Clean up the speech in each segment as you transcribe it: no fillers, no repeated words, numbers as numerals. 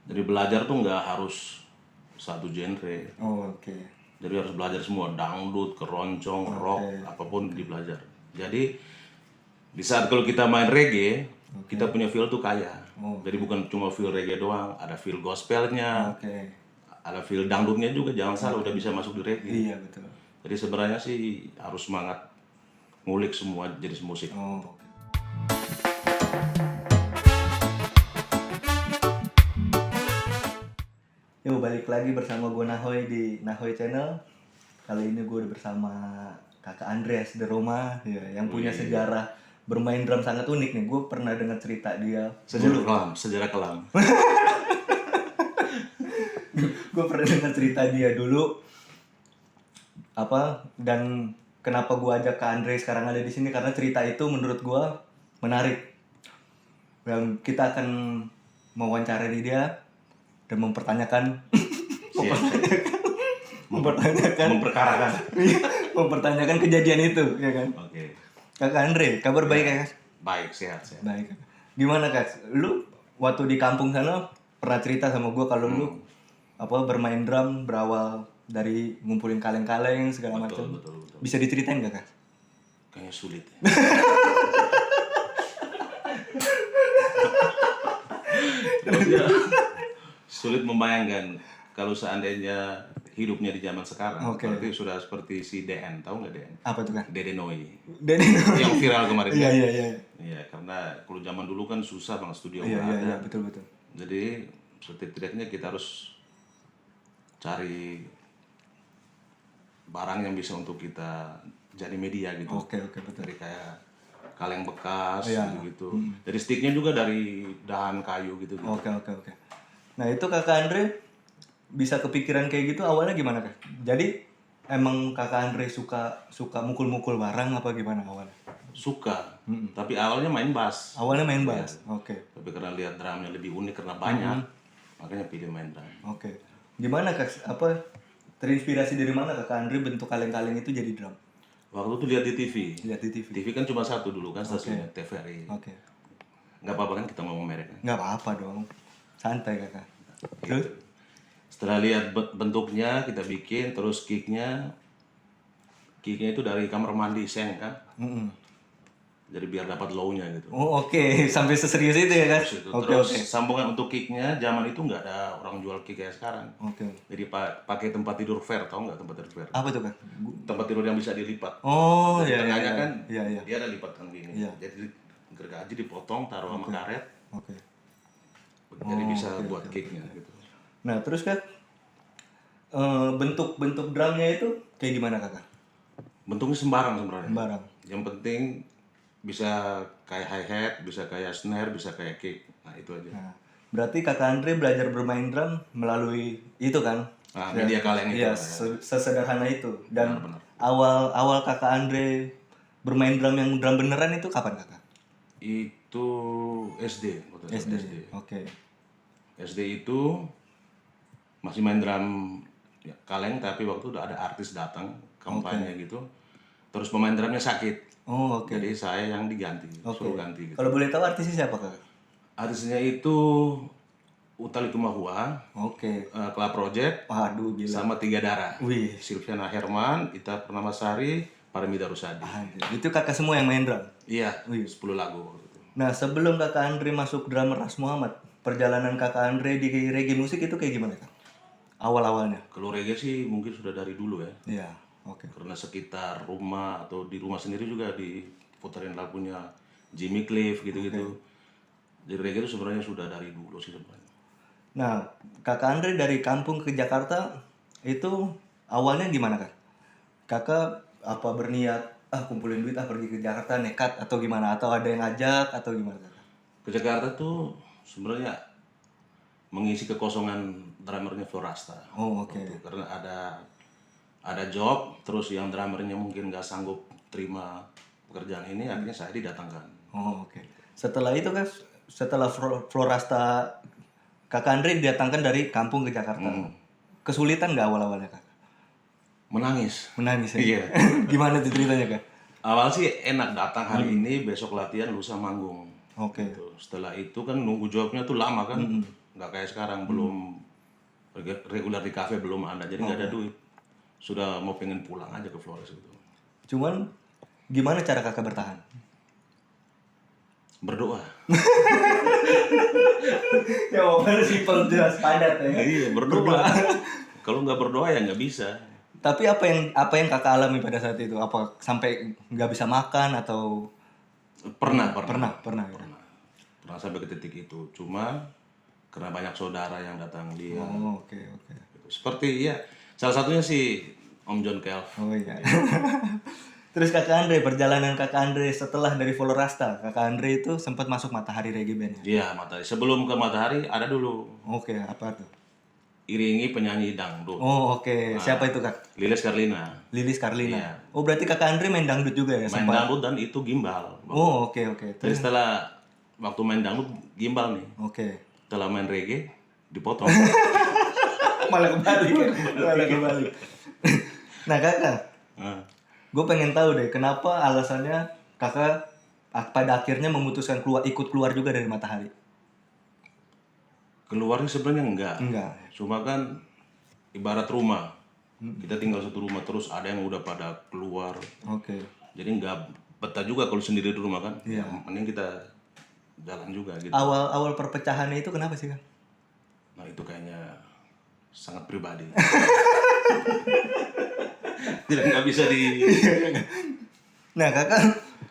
Jadi belajar tuh nggak harus satu genre. Oh, oke. Jadi harus belajar semua, dangdut, keroncong, rock, apapun dipelajari. Jadi di saat kalau kita main reggae, kita punya feel tuh kaya. Jadi bukan cuma feel reggae doang, ada feel gospelnya, Oke. ada feel dangdutnya juga. Jangan salah, udah bisa masuk di reggae. Iya, betul. Jadi sebenarnya sih harus semangat ngulik semua jenis musik. Oh. Yuk balik lagi bersama gue Nahoy di Nahoy Channel. Kali ini gue udah bersama kakak Andreas de Roma ya, yang punya sejarah bermain drum sangat unik nih. Gue pernah dengar cerita dia. Sejarah kelam. Gue pernah dengar cerita dia dulu dan kenapa gue ajak ke Andre sekarang ada di sini karena cerita itu menurut gue menarik. Dan kita akan mewawancarai dia dan mempertanyakan mempertanyakan kejadian itu, ya kan? Oke. Kakak Andre, kabar baik ya, Kak? Baik, sehat. Baik. Gimana, Kak? Lu waktu di kampung sana pernah cerita sama gue kalau lu bermain drum berawal dari ngumpulin kaleng-kaleng segala macam. Betul. Bisa diceritain gak, Kak? Kayaknya sulit. Terus ya, sulit membayangkan kalau seandainya hidupnya di zaman sekarang. Berarti sudah seperti si DN, tahu nggak DN? Apa tuh, Kak? Dede Noi. Dede. Yang viral kemarin. Iya. Iya, karena kalau zaman dulu kan susah banget studio. Iya, betul. Jadi setidaknya kita harus cari barang yang bisa untuk kita jadi media gitu. Oke, betul. Dari kayak kaleng bekas gitu. Jadi sticknya juga dari dahan kayu gitu. Oke. Nah, itu Kakak Andre bisa kepikiran kayak gitu awalnya gimana, Kak? Jadi emang Kakak Andre suka mukul-mukul barang apa gimana awalnya? Suka, tapi awalnya main bass. Awalnya main bass. Oke. Tapi karena lihat drumnya lebih unik karena banyak, makanya pilih main drum. Oke. Gimana, Kak? Terinspirasi dari mana Kakak Andre bentuk kaleng-kaleng itu jadi drum? Waktu itu lihat di TV. Lihat di TV. TV kan cuma satu dulu kan stasiunnya, TVRI. Oke. Nggak apa-apa kan kita ngomong merek kan? Nggak apa-apa dong. Santai, Kakak. Terus? Setelah lihat bentuknya kita bikin, terus kicknya itu dari kamar mandi seng kan? Jadi biar dapat low-nya gitu. Oh, oke. Sampai seserius itu ya, Kak? Terus sambungan untuk kicknya zaman itu nggak ada orang jual kick kayak sekarang. Oke. Jadi pakai tempat tidur fair, tau nggak tempat tidur fair? Apa tuh, Kak? Tempat tidur yang bisa dilipat. Oh, iya. Tengahnya kan Iya. dia ada lipatan gini. Iya. Jadi gergaji dipotong, taruh sama karet. Oke. Jadi bisa buat kicknya gitu. Nah, terus, Kak, bentuk drumnya itu kayak gimana, Kakak? Bentuknya sembarang sebenarnya. Sembarang. Yang penting bisa kayak hi-hat, bisa kayak snare, bisa kayak kick. Nah, itu aja. Nah, berarti Kakak Andre belajar bermain drum melalui itu kan? Nah, media kaleng itu. Iya, sesederhana itu. Dan Benar. awal Kakak Andre bermain drum yang drum beneran itu kapan, Kakak? Itu SD. SD. Oke. SD itu masih main drum ya, kaleng, tapi waktu udah ada artis datang kampanye gitu. Terus pemain drumnya sakit. Oh, oke. Jadi saya yang diganti, suruh ganti gitu. Kalau boleh tahu artisnya siapa, Kakak? Artisnya itu Utha Likumahua, Oke. Club Project, Waduh, gila. sama Tiga Darah. Wih. Silviana Herman, Ita Pernamasari, Paramida Rusadi. Itu Kakak semua yang main drum? Iya, 10 lagu waktu itu. Nah, sebelum Kakak Andre masuk drummer Ras Muhammad, perjalanan Kakak Andre di reggae musik itu kayak gimana, Kak? Awal-awalnya? Kalau reggae sih mungkin sudah dari dulu ya. Iya, oke. Karena sekitar rumah atau di rumah sendiri juga diputerin lagunya Jimmy Cliff gitu-gitu. Jadi reggae itu sebenarnya sudah dari dulu sih sebenarnya. Nah, Kakak Andre dari kampung ke Jakarta itu awalnya gimana, Kak? Kakak apa berniat kumpulin duit pergi ke Jakarta nekat atau gimana? Atau ada yang ngajak atau gimana, Kakak? Ke Jakarta tuh sebenarnya mengisi kekosongan drummernya Florasta. Oh, oke. Karena ada job, terus yang drummernya mungkin nggak sanggup terima pekerjaan ini, akhirnya saya didatangkan. Oh, oke. Setelah itu, Kak, setelah Florasta, Kakak Andre didatangkan dari kampung ke Jakarta. Kesulitan nggak awal-awalnya, Kak? Menangis. Menangis ya? Iya. Gimana tuh ceritanya, Kak? Awal sih enak, datang hari ini, besok latihan, lusa manggung. Oke. Gitu. Setelah itu kan nunggu jawabnya tuh lama kan, nggak kayak sekarang, belum regular di kafe belum ada, jadi nggak ada duit. Sudah mau pengen pulang aja ke Flores gitu. Cuman gimana cara kakak bertahan? Berdoa. Jawabannya simpel jelas padat ya. Iya, berdoa. Kalau nggak berdoa ya nggak bisa. Tapi apa yang kakak alami pada saat itu? Apa sampai nggak bisa makan atau Pernah. pernah ya? Pernah sampai ke titik itu. Cuma karena banyak saudara yang datang dia. Oh, oke. Seperti ya, salah satunya si Om John Kelv. Oh iya. Terus kakak Andre, perjalanan kakak Andre setelah dari Folorasta, kakak Andre itu sempat masuk Matahari Reggae Band ya? Iya, Matahari. Sebelum ke Matahari ada dulu Oke, apa tuh? iringi penyanyi dangdut. Oh oke, siapa itu kak? Lilis Karlina. Lilis Karlina. Iya. Oh berarti kakak Andre main dangdut juga ya? Main dangdut dan itu gimbal. Oh oke. Jadi setelah waktu main dangdut gimbal nih. Oke. Setelah main reggae dipotong. Malah kebalik. Nah kakak, Nah, gue pengen tahu deh kenapa alasannya kakak pada akhirnya memutuskan ikut keluar juga dari Matahari? keluarnya sebenarnya enggak. Enggak. Cuma kan ibarat rumah. Kita tinggal satu rumah terus ada yang udah pada keluar. Oke. Jadi nggak betah juga kalau sendiri di rumah kan. Iya. Mending kita jalan juga gitu. Awal perpecahannya itu kenapa sih kak? Nah itu kayaknya sangat pribadi. Tidak nggak bisa di. Nah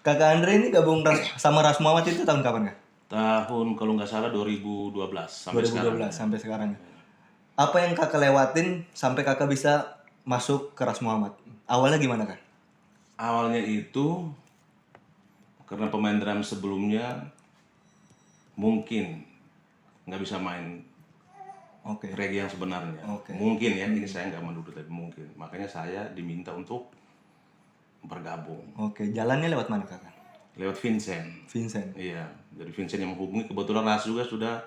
kakak Andre ini gabung sama Ras Muhammad itu tahun kapan kak? Tahun kalau nggak salah 2012 sampai 2012 sekarang. sampai sekarang. Apa yang kakak lewatin sampai kakak bisa masuk ke Ras Muhammad? Awalnya gimana kak? Awalnya itu karena pemain drum sebelumnya mungkin nggak bisa main Oke. reggae yang sebenarnya. Oke. Mungkin ya, ini saya nggak menuduh tapi mungkin. Makanya saya diminta untuk bergabung Oke, jalannya lewat mana kakak? lewat Vincent. Vincent. Iya, jadi Vincent yang menghubungi. Kebetulan Ras juga sudah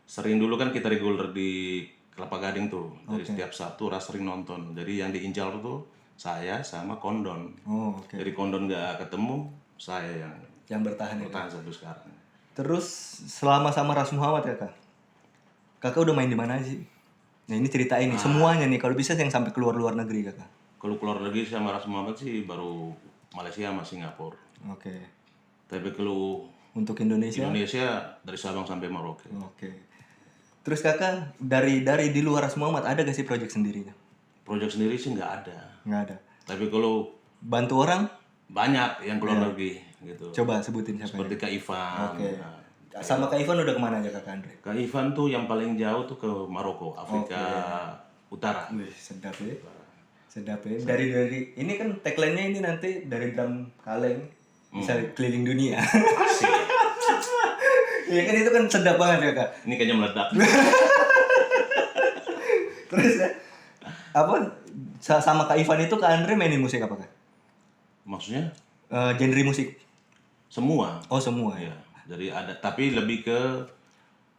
sering dulu kan kita regular di Kelapa Gading tuh. Dari setiap Sabtu Ras sering nonton. Jadi yang diincar tuh saya sama Kondon. Oh oke. Dari Kondon nggak ketemu, saya yang Yang bertahan ya kak? bertahan sampai sekarang. Terus selama sama Ras Muhammad ya kak? Kakak udah main di mana sih? Nah ini ceritain nih semuanya nih. Kalau bisa yang sampai keluar negeri kakak. Kalau keluar negeri sama Ras Muhammad sih baru Malaysia sama Singapura. Oke. Tapi kalau Untuk Indonesia? Indonesia dari Sabang sampai Merauke. Oke. Terus kakak dari di luar Ras Muhammad ada gak sih project sendirinya? Project sendiri sih nggak ada. Nggak ada. Tapi kalau Bantu orang? banyak yang keluar negeri gitu. Coba sebutin siapa? Seperti Kak Ivan. Oke. Nah, Sama Kak Ivan udah kemana aja kakak Andre? Kak Ivan tuh yang paling jauh tuh ke Maroko, Afrika Utara. Wih sedap ya. Sedap ya. Dari ini kan tagline-nya ini nanti dari drum kaleng bisa keliling dunia. Asik. Iya kan itu kan sedap banget ya kak. Ini kayaknya meledak. Terus ya, apa sama Kak Ivan itu Kak Andre mainin musik apa kak? Maksudnya Genre musik? semua. Oh semua ya. Ya, jadi ada tapi lebih ke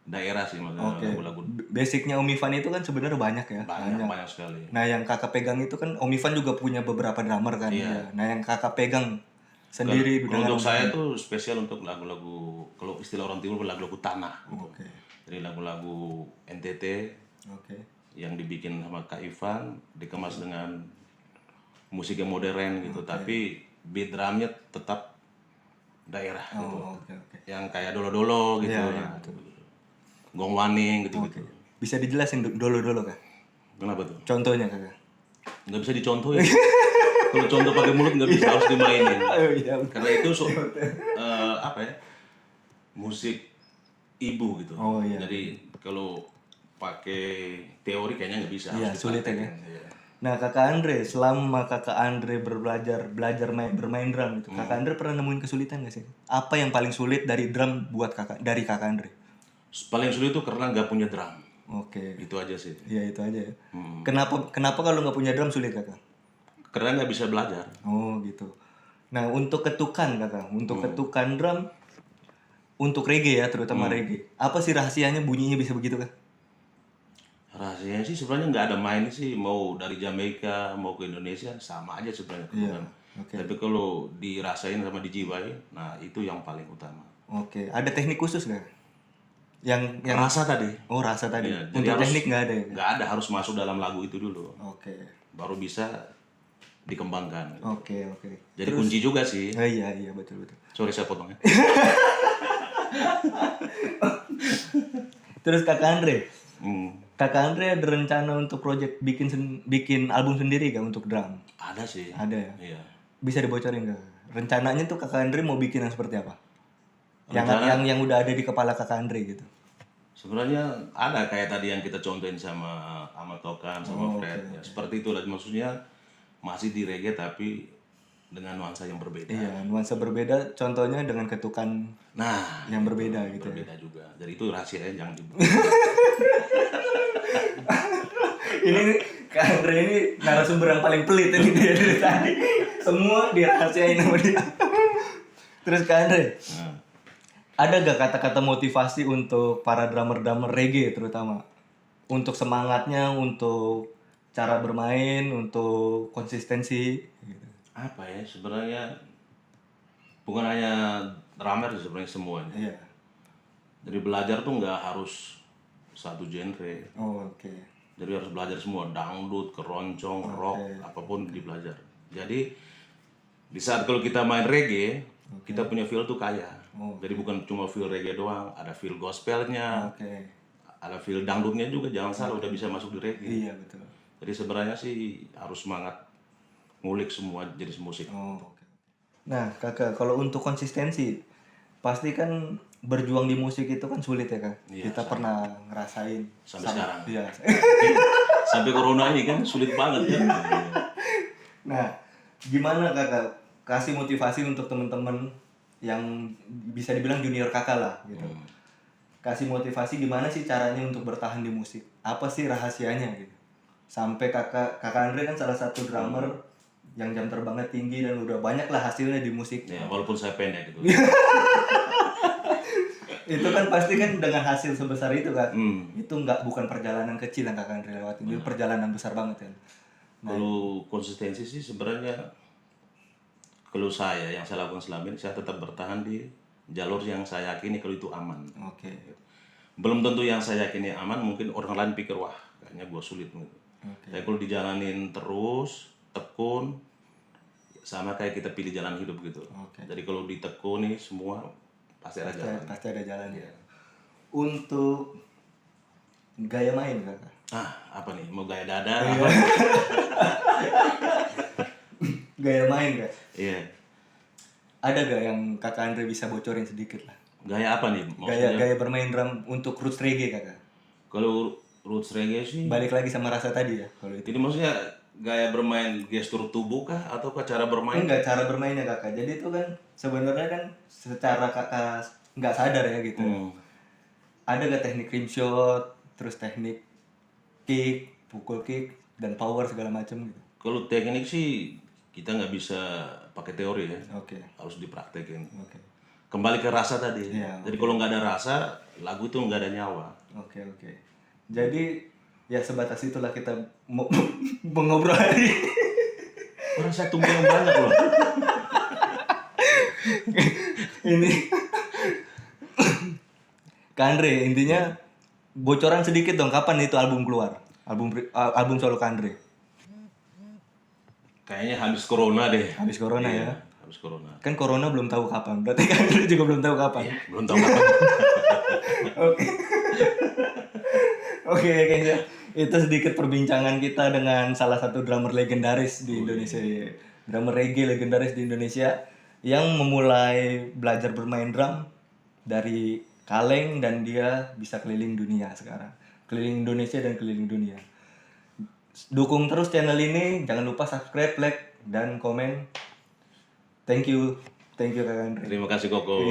daerah sih maksudnya Oke. lagu-lagu Basicnya Om Ivan itu kan sebenarnya banyak ya. banyak sekali. Nah yang kakak pegang itu kan Om Ivan juga punya beberapa drummer kan. Iya. Ya. Nah yang kakak pegang sendiri Kalau dengan untuk saya tuh spesial untuk lagu-lagu kalau istilah orang timur lagu-lagu tanah gitu. Oke. Jadi lagu-lagu NTT Oke. yang dibikin sama Kak Ivan dikemas dengan musik yang modern gitu, tapi beat drumnya tetap daerah gitu. Oh, oke. Yang kayak dolo-dolo gitu. Iya, Gong Waning gitu. Oke. Bisa dijelasin dulu kak? Kenapa tuh? Contohnya kakak? Nggak bisa dicontohin. Kalau contoh pakai mulut nggak bisa, harus dimainin. Oh iya. Karena itu apa ya? Musik ibu gitu. Oh, iya. Jadi kalau pakai teori kayaknya nggak bisa. Iya, harus sulit ya. dipraktekin. Iya. Nah kakak Andre, selama kakak Andre belajar bermain drum itu, kakak Andre pernah nemuin kesulitan gak sih? Apa yang paling sulit dari drum buat dari kakak Andre? Paling sulit itu karena nggak punya drum. Oke, Itu aja sih. ya itu aja ya. Kenapa kalau nggak punya drum sulit kakak? Karena nggak bisa belajar. Oh gitu. Nah untuk ketukan kakak, untuk ketukan drum, untuk reggae ya terutama reggae, apa sih rahasianya bunyinya bisa begitu kak? Rahasianya sih sebenarnya nggak ada main sih, mau dari Jamaika mau ke Indonesia sama aja sebenarnya. Iya. Oke. Tapi kalau dirasain sama dijiwai, nah itu yang paling utama. Oke, ada teknik khusus nggak? Yang Rasa tadi. oh rasa tadi. Iya, jadi Untuk harus- teknik nggak ada ya? Nggak ada, harus masuk dalam lagu itu dulu. Oke. Baru bisa dikembangkan. Oke. Jadi kunci juga sih. Oh, iya betul. Sorry saya potong ya. Terus Kakak Andre, Hmm, Kakak Andre ada rencana untuk project bikin album sendiri gak untuk drum? ada sih. Ada ya? Iya. Bisa dibocorin gak? Rencananya tuh Kakak Andre mau bikin yang seperti apa? Yang udah ada di kepala Kakak Andre gitu. Sebenarnya ada kayak tadi yang kita contohin sama Ahmad Tokan sama Fred. Ya, seperti itulah, maksudnya masih di reggae tapi dengan nuansa yang berbeda. Iya, nuansa berbeda. Contohnya dengan ketukan Nah, yang berbeda gitu. berbeda juga. Jadi itu rahasianya jangan dibuka. Ini Kak Andre ini narasumber yang paling pelit ini dia dari tadi. Semua dirahasiain sama dia. Terus Kak Andre, Nah, ada gak kata-kata motivasi untuk para drummer-drummer reggae terutama? Untuk semangatnya, untuk cara bermain, untuk konsistensi gitu. apa ya, sebenarnya bukan hanya drummer sih, sebenarnya semuanya. Iya. Jadi belajar tuh nggak harus satu genre. Oh, oke. Jadi harus belajar semua, dangdut, keroncong, rock, apapun dipelajari. Jadi di saat kalau kita main reggae, kita punya feel tuh kaya. Jadi bukan cuma feel reggae doang, ada feel gospelnya, Oke. ada feel dangdutnya juga. Jangan salah, udah bisa masuk di reggae. Iya, betul. Jadi sebenarnya sih harus semangat ngulik semua jenis musik. Oh, oke. Nah, Kakak, kalau untuk konsistensi, pasti kan berjuang di musik itu kan sulit ya, Kak? Iya, Kita pernah ngerasain. Sampai sekarang. Iya. Sampai corona ini kan sulit banget kan. Nah, gimana Kakak kasih motivasi untuk teman-teman yang bisa dibilang junior Kakak lah gitu. Kasih motivasi gimana sih caranya untuk bertahan di musik? Apa sih rahasianya gitu? Sampai Kakak Andre kan salah satu drummer yang jam terbangnya tinggi dan udah banyak lah hasilnya di musik. Ya, walaupun saya pendek gitu. Itu kan pasti kan dengan hasil sebesar itu kan. Hmm. Itu bukan perjalanan kecil yang Kakak Andre lewatin, itu perjalanan besar banget kan. Kalau konsistensi sih sebenarnya, kalau saya yang saya lakukan selama ini, saya tetap bertahan di jalur yang saya yakini kalau itu aman. Oke. Belum tentu yang saya yakini aman, mungkin orang lain pikir wah kayaknya gue sulit gitu. Oke. Tapi kalau dijalanin terus, tekun, sama kayak kita pilih jalan hidup gitu. Oke. Jadi kalau ditekuni semua pasti ada jalan. Pasti ada jalannya. Untuk gaya main Kakak. Apa nih? Mau gaya dada? Iya. Gaya main Kak. Iya. Ada gak yang Kakak Andre bisa bocorin sedikit lah? Gaya apa nih? Maksudnya Gaya bermain drum untuk roots reggae Kakak. kalau roots reggae sih. Balik lagi sama rasa tadi ya kalau itu. Jadi maksudnya gaya bermain gestur tubuh kah atau cara bermain? Enggak, cara bermainnya Kakak. Jadi itu kan sebenarnya kan secara Kakak nggak sadar ya gitu. Ada gak teknik rim shot, terus teknik kick, pukul kick, dan power segala macam gitu. Kalau teknik sih kita nggak bisa pakai teori ya, Oke. harus dipraktekin. Oke. Kembali ke rasa tadi. Iya, Jadi kalau nggak ada rasa, lagu itu nggak ada nyawa. Oke. Jadi ya sebatas itulah kita mau mengobrol hari ini. Orang saya tunggu yang banyak loh. Ini Kak Andre, intinya bocoran sedikit dong, kapan itu album keluar? Album solo Kak Andre. Kayaknya habis corona deh. Habis corona ya. Habis corona. Kan corona belum tahu kapan. Berarti Kak Andre juga belum tahu kapan. Belum tahu kapan. Oke. Oke, kayaknya itu sedikit perbincangan kita dengan salah satu drummer legendaris di Indonesia. Drummer reggae legendaris di Indonesia yang memulai belajar bermain drum dari kaleng dan dia bisa keliling dunia sekarang. Keliling Indonesia dan keliling dunia. Dukung terus channel ini, jangan lupa subscribe, like, dan komen. Thank you Kak Andre. Terima kasih Koko.